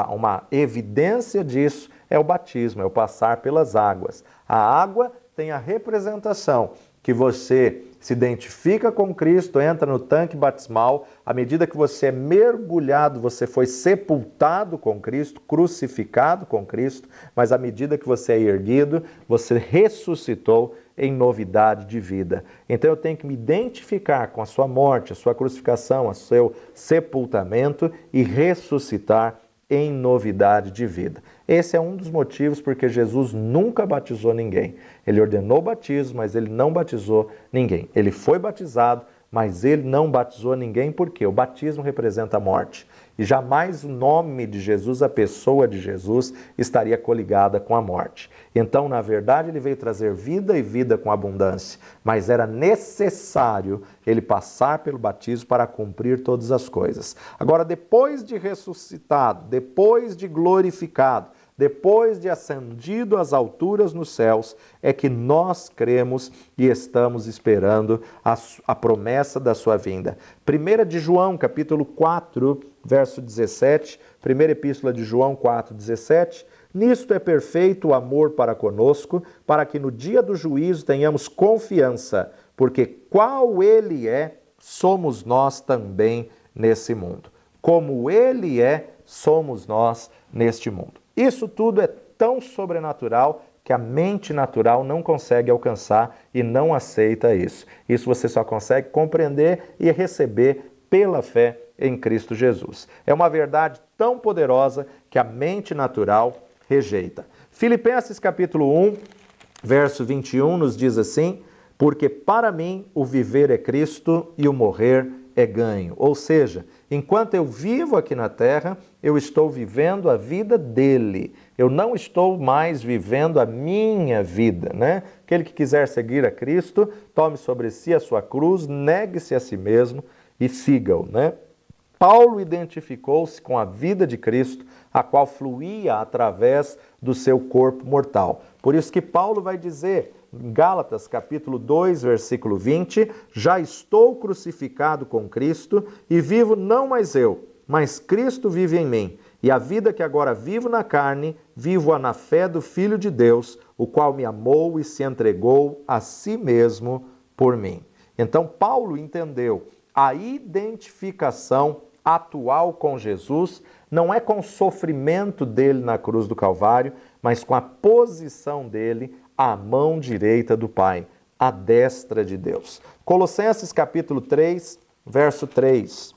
Uma evidência disso é o batismo, é o passar pelas águas. A água tem a representação que você se identifica com Cristo, entra no tanque batismal, à medida que você é mergulhado, você foi sepultado com Cristo, crucificado com Cristo, mas à medida que você é erguido, você ressuscitou em novidade de vida. Então eu tenho que me identificar com a sua morte, a sua crucificação, o seu sepultamento e ressuscitar em novidade de vida. Esse é um dos motivos porque Jesus nunca batizou ninguém. Ele ordenou batismo, mas ele não batizou ninguém. Ele foi batizado, mas ele não batizou ninguém porque o batismo representa a morte. E jamais o nome de Jesus, a pessoa de Jesus, estaria coligada com a morte. Então, na verdade, ele veio trazer vida e vida com abundância. Mas era necessário ele passar pelo batismo para cumprir todas as coisas. Agora, depois de ressuscitado, depois de glorificado, depois de ascendido às alturas nos céus, é que nós cremos e estamos esperando a promessa da sua vinda. 1 de João, capítulo 4, verso 17, primeira epístola de João 4, 17, nisto é perfeito o amor para conosco, para que no dia do juízo tenhamos confiança, porque qual ele é, somos nós também nesse mundo. Como ele é, somos nós neste mundo. Isso tudo é tão sobrenatural que a mente natural não consegue alcançar e não aceita isso. Isso você só consegue compreender e receber pela fé em Cristo Jesus. É uma verdade tão poderosa que a mente natural rejeita. Filipenses capítulo 1, verso 21 nos diz assim: porque para mim o viver é Cristo e o morrer é ganho. Ou seja, enquanto eu vivo aqui na terra, eu estou vivendo a vida dele. Eu não estou mais vivendo a minha vida, né? Aquele que quiser seguir a Cristo, tome sobre si a sua cruz, negue-se a si mesmo e siga-o, né? Paulo identificou-se com a vida de Cristo, a qual fluía através do seu corpo mortal. Por isso que Paulo vai dizer, em Gálatas capítulo 2, versículo 20, já estou crucificado com Cristo e vivo não mais eu, mas Cristo vive em mim. E a vida que agora vivo na carne, vivo-a na fé do Filho de Deus, o qual me amou e se entregou a si mesmo por mim. Então Paulo entendeu a identificação atual com Jesus não é com o sofrimento dele na cruz do Calvário, mas com a posição dele à mão direita do Pai, à destra de Deus. Colossenses capítulo 3, verso 3.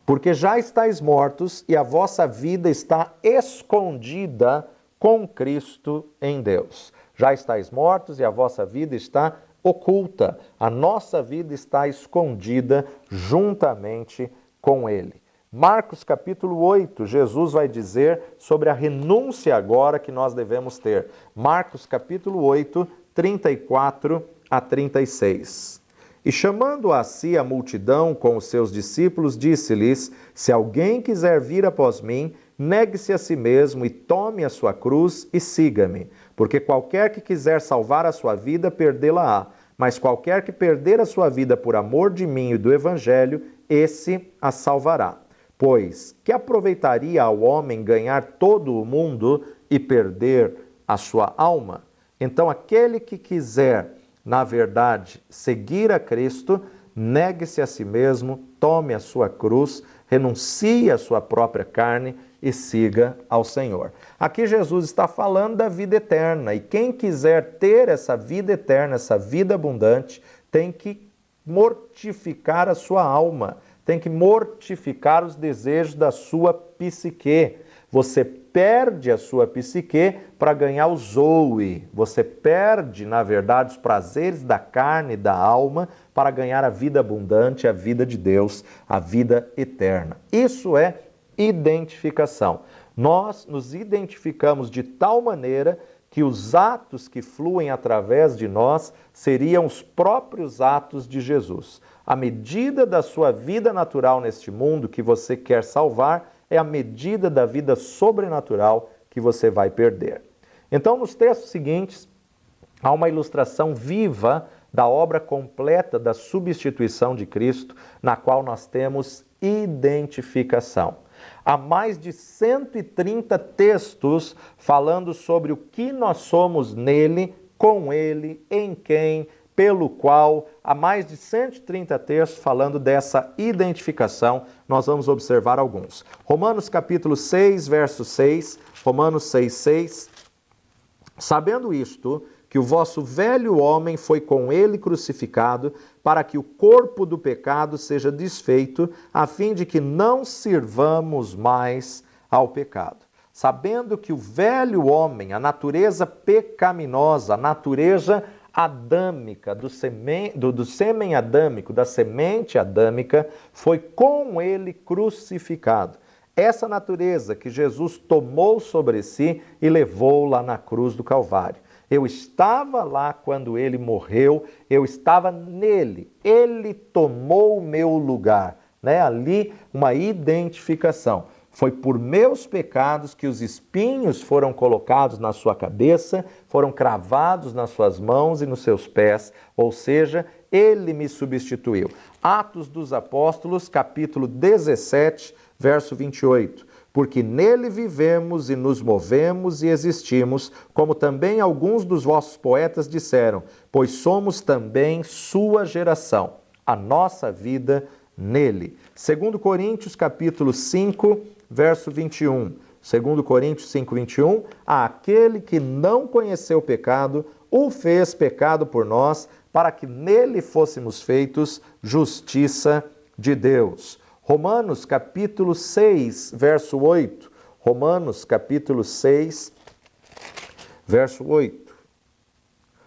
Porque já estáis mortos e a vossa vida está escondida com Cristo em Deus. Já estáis mortos e a vossa vida está oculta. A nossa vida está escondida juntamente com Ele. Marcos capítulo 8, Jesus vai dizer sobre a renúncia agora que nós devemos ter. Marcos capítulo 8, 34 a 36. E chamando a si a multidão com os seus discípulos, disse-lhes: se alguém quiser vir após mim, negue-se a si mesmo e tome a sua cruz e siga-me. Porque qualquer que quiser salvar a sua vida, perdê-la-á. Mas qualquer que perder a sua vida por amor de mim e do Evangelho, esse a salvará. Pois que aproveitaria ao homem ganhar todo o mundo e perder a sua alma? Então aquele que quiser, na verdade, seguir a Cristo, negue-se a si mesmo, tome a sua cruz, renuncie à sua própria carne e siga ao Senhor. Aqui Jesus está falando da vida eterna, e quem quiser ter essa vida eterna, essa vida abundante, tem que mortificar a sua alma, tem que mortificar os desejos da sua psique. Você perde a sua psique para ganhar o zoe. Você perde, na verdade, os prazeres da carne e da alma para ganhar a vida abundante, a vida de Deus, a vida eterna. Isso é identificação. Nós nos identificamos de tal maneira que os atos que fluem através de nós seriam os próprios atos de Jesus. A medida da sua vida natural neste mundo que você quer salvar é a medida da vida sobrenatural que você vai perder. Então, nos textos seguintes, há uma ilustração viva da obra completa da substituição de Cristo, na qual nós temos identificação. Há mais de 130 textos falando sobre o que nós somos nele, com ele, em quem, pelo qual. Há mais de 130 textos falando dessa identificação. Nós vamos observar alguns. Romanos capítulo 6, verso 6. Romanos 6, 6. Sabendo isto, que o vosso velho homem foi com ele crucificado, para que o corpo do pecado seja desfeito, a fim de que não sirvamos mais ao pecado. Sabendo que o velho homem, a natureza pecaminosa, a natureza adâmica, do sêmen adâmico, da semente adâmica, foi com ele crucificado. Essa natureza que Jesus tomou sobre si e levou lá na cruz do Calvário. Eu estava lá quando ele morreu, eu estava nele, ele tomou o meu lugar, né? Ali uma identificação. Foi por meus pecados que os espinhos foram colocados na sua cabeça, foram cravados nas suas mãos e nos seus pés, ou seja, ele me substituiu. Atos dos Apóstolos, capítulo 17, verso 28. Porque nele vivemos e nos movemos e existimos, como também alguns dos vossos poetas disseram, pois somos também sua geração, a nossa vida nele. 2 Coríntios capítulo 5, verso 21. 2 Coríntios 5, 21. Aquele que não conheceu o pecado, o fez pecado por nós, para que nele fôssemos feitos justiça de Deus. Romanos capítulo 6, verso 8. Romanos capítulo 6, verso 8.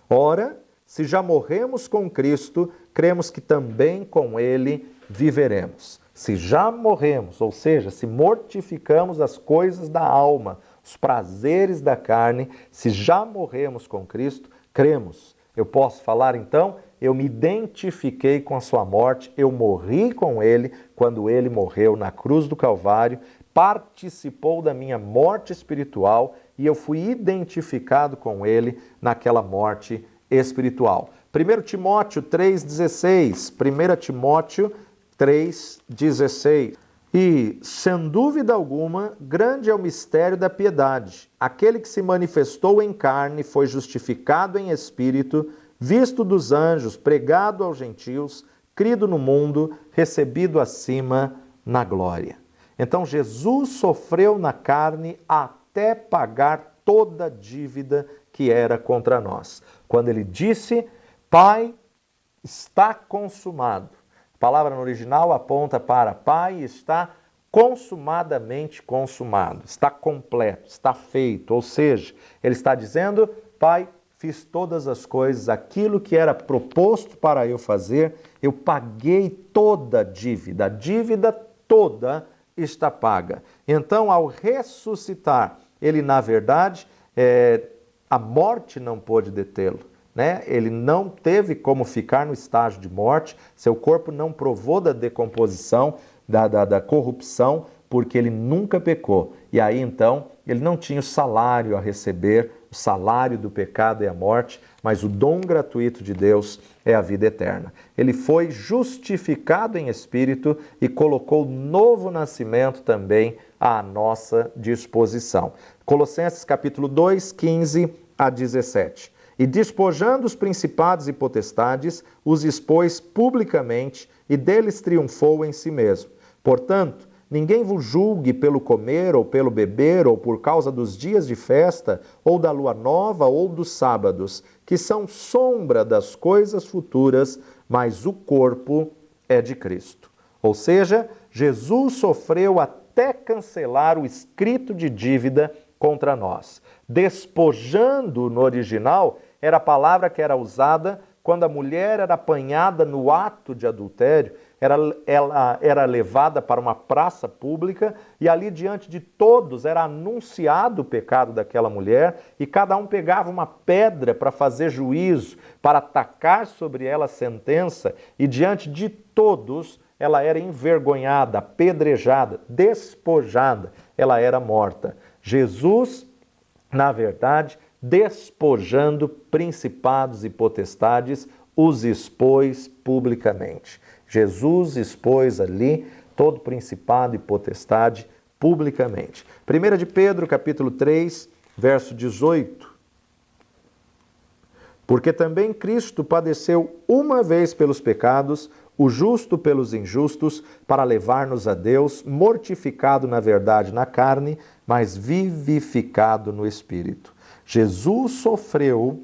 Ora, se já morremos com Cristo, cremos que também com ele viveremos. Se já morremos, ou seja, se mortificamos as coisas da alma, os prazeres da carne, se já morremos com Cristo, cremos. Eu posso falar então, eu me identifiquei com a sua morte, eu morri com ele quando ele morreu na cruz do Calvário, participou da minha morte espiritual e eu fui identificado com ele naquela morte espiritual. 1 Timóteo 3,16. 1 Timóteo 3,16. E, sem dúvida alguma, grande é o mistério da piedade. Aquele que se manifestou em carne foi justificado em espírito, visto dos anjos, pregado aos gentios, crido no mundo, recebido acima na glória. Então, Jesus sofreu na carne até pagar toda a dívida que era contra nós. Quando ele disse, Pai, está consumado. A palavra no original aponta para Pai, está consumadamente consumado, está completo, está feito. Ou seja, ele está dizendo, Pai, fiz todas as coisas, aquilo que era proposto para eu fazer, eu paguei toda a dívida toda está paga. Então, ao ressuscitar, ele, na verdade, a morte não pôde detê-lo. Né? Ele não teve como ficar no estágio de morte, seu corpo não provou da decomposição, da corrupção, porque ele nunca pecou. E aí, então, ele não tinha o salário a receber, o salário do pecado é a morte, mas o dom gratuito de Deus é a vida eterna. Ele foi justificado em espírito e colocou novo nascimento também à nossa disposição. Colossenses capítulo 2, 15 a 17. E despojando os principados e potestades, os expôs publicamente e deles triunfou em si mesmo. Portanto, ninguém vos julgue pelo comer ou pelo beber ou por causa dos dias de festa ou da lua nova ou dos sábados, que são sombra das coisas futuras, mas o corpo é de Cristo. Ou seja, Jesus sofreu até cancelar o escrito de dívida contra nós. Despojando no original era a palavra que era usada quando a mulher era apanhada no ato de adultério, ela era levada para uma praça pública e ali diante de todos era anunciado o pecado daquela mulher e cada um pegava uma pedra para fazer juízo, para atacar sobre ela a sentença e diante de todos ela era envergonhada, apedrejada, despojada, ela era morta. Jesus, na verdade, despojando principados e potestades, os expôs publicamente. Jesus expôs ali todo principado e potestade publicamente. 1 de Pedro, capítulo 3, verso 18. Porque também Cristo padeceu uma vez pelos pecados, o justo pelos injustos, para levar-nos a Deus, mortificado na verdade na carne, mas vivificado no Espírito. Jesus sofreu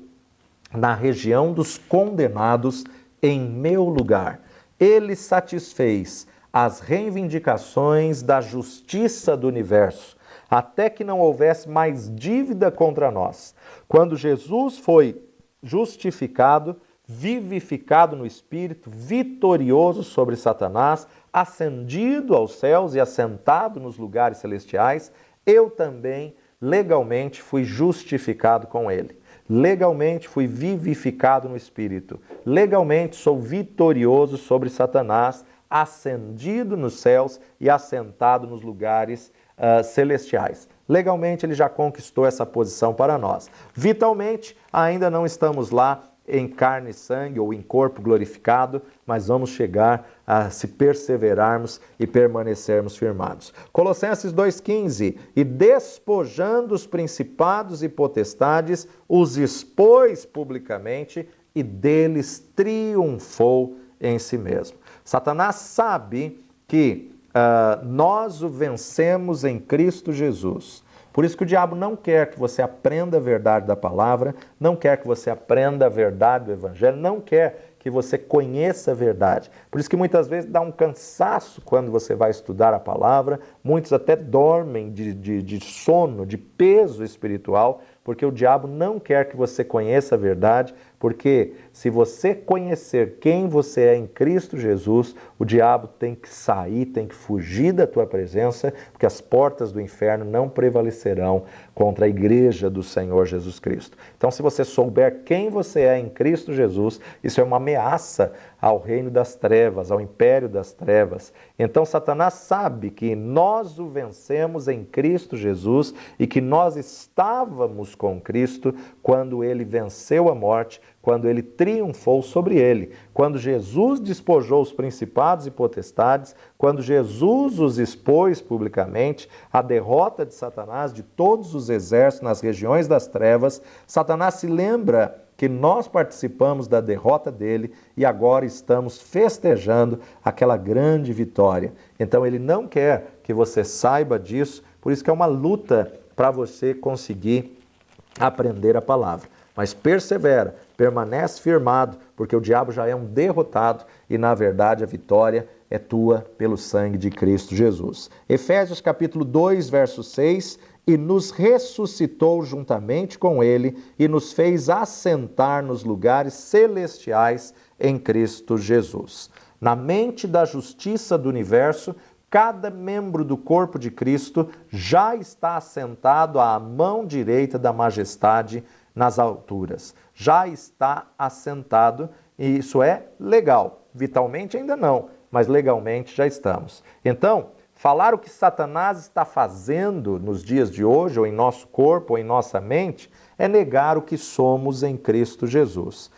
na região dos condenados em meu lugar. Ele satisfez as reivindicações da justiça do universo, até que não houvesse mais dívida contra nós. Quando Jesus foi justificado, vivificado no Espírito, vitorioso sobre Satanás, ascendido aos céus e assentado nos lugares celestiais, eu também legalmente fui justificado com ele. Legalmente fui vivificado no Espírito. Legalmente sou vitorioso sobre Satanás, ascendido nos céus e assentado nos lugares celestiais. Legalmente ele já conquistou essa posição para nós. Vitalmente ainda não estamos lá em carne e sangue ou em corpo glorificado, mas vamos chegar a se perseverarmos e permanecermos firmados. Colossenses 2,15, e despojando os principados e potestades, os expôs publicamente e deles triunfou em si mesmo. Satanás sabe que nós o vencemos em Cristo Jesus. Por isso que o diabo não quer que você aprenda a verdade da palavra, não quer que você aprenda a verdade do evangelho, não quer que você conheça a verdade. Por isso que muitas vezes dá um cansaço quando você vai estudar a palavra, muitos até dormem de sono, de peso espiritual, porque o diabo não quer que você conheça a verdade, porque se você conhecer quem você é em Cristo Jesus, o diabo tem que sair, tem que fugir da tua presença, porque as portas do inferno não prevalecerão contra a igreja do Senhor Jesus Cristo. Então, se você souber quem você é em Cristo Jesus, isso é uma ameaça ao reino das trevas, ao império das trevas. Então, Satanás sabe que nós o vencemos em Cristo Jesus e que nós estávamos com Cristo quando ele venceu a morte, quando ele triunfou sobre ele, quando Jesus despojou os principados e potestades, quando Jesus os expôs publicamente, a derrota de Satanás, de todos os exércitos nas regiões das trevas, Satanás se lembra que nós participamos da derrota dele e agora estamos festejando aquela grande vitória. Então ele não quer que você saiba disso, por isso que é uma luta para você conseguir aprender a palavra. Mas persevera, permanece firmado, porque o diabo já é um derrotado e, na verdade, a vitória é tua pelo sangue de Cristo Jesus. Efésios capítulo 2, verso 6, e nos ressuscitou juntamente com ele e nos fez assentar nos lugares celestiais em Cristo Jesus. Na mente da justiça do universo, cada membro do corpo de Cristo já está assentado à mão direita da majestade nas alturas. Já está assentado, e isso é legal. Vitalmente ainda não, mas legalmente já estamos. Então, falar o que Satanás está fazendo nos dias de hoje, ou em nosso corpo, ou em nossa mente, é negar o que somos em Cristo Jesus.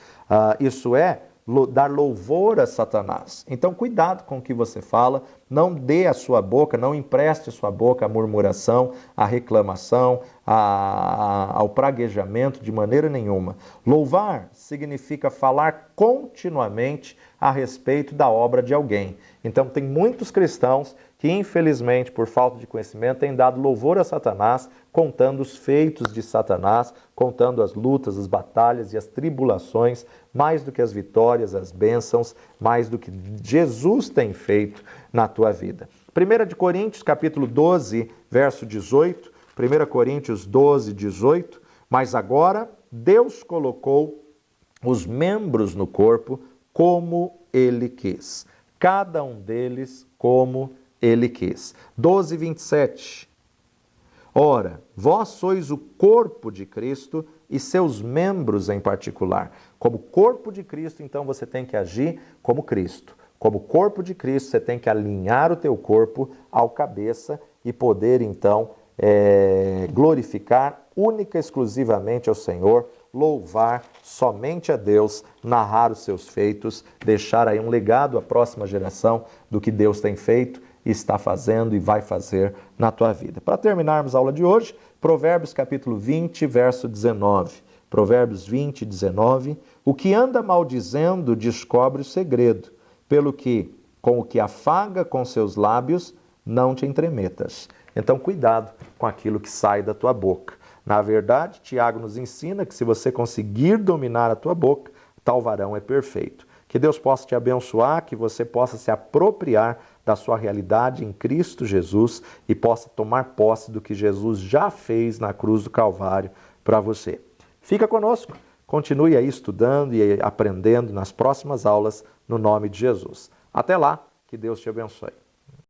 Isso é dar louvor a Satanás. Então, cuidado com o que você fala, não dê a sua boca, não empreste a sua boca à murmuração, à reclamação, ao praguejamento de maneira nenhuma. Louvar significa falar continuamente a respeito da obra de alguém. Então, tem muitos cristãos que, infelizmente, por falta de conhecimento, têm dado louvor a Satanás, contando os feitos de Satanás, contando as lutas, as batalhas e as tribulações, mais do que as vitórias, as bênçãos, mais do que Jesus tem feito na tua vida. 1 de Coríntios, capítulo 12, verso 18, 1 Coríntios 12, 18, mas agora Deus colocou os membros no corpo como Ele quis, cada um deles como Ele quis. 12, 27. Ora, vós sois o corpo de Cristo e seus membros em particular. Como corpo de Cristo, então você tem que agir como Cristo. Como corpo de Cristo, você tem que alinhar o teu corpo ao cabeça e poder, então, glorificar única e exclusivamente ao Senhor, louvar somente a Deus, narrar os seus feitos, deixar aí um legado à próxima geração do que Deus tem feito, está fazendo e vai fazer na tua vida. Para terminarmos a aula de hoje, Provérbios capítulo 20, verso 19. Provérbios 20, 19. O que anda maldizendo descobre o segredo, pelo que, com o que afaga com seus lábios, não te entremetas. Então, cuidado com aquilo que sai da tua boca. Na verdade, Tiago nos ensina que se você conseguir dominar a tua boca, tal varão é perfeito. Que Deus possa te abençoar, que você possa se apropriar da sua realidade em Cristo Jesus e possa tomar posse do que Jesus já fez na cruz do Calvário para você. Fica conosco, continue aí estudando e aprendendo nas próximas aulas, no nome de Jesus. Até lá, que Deus te abençoe.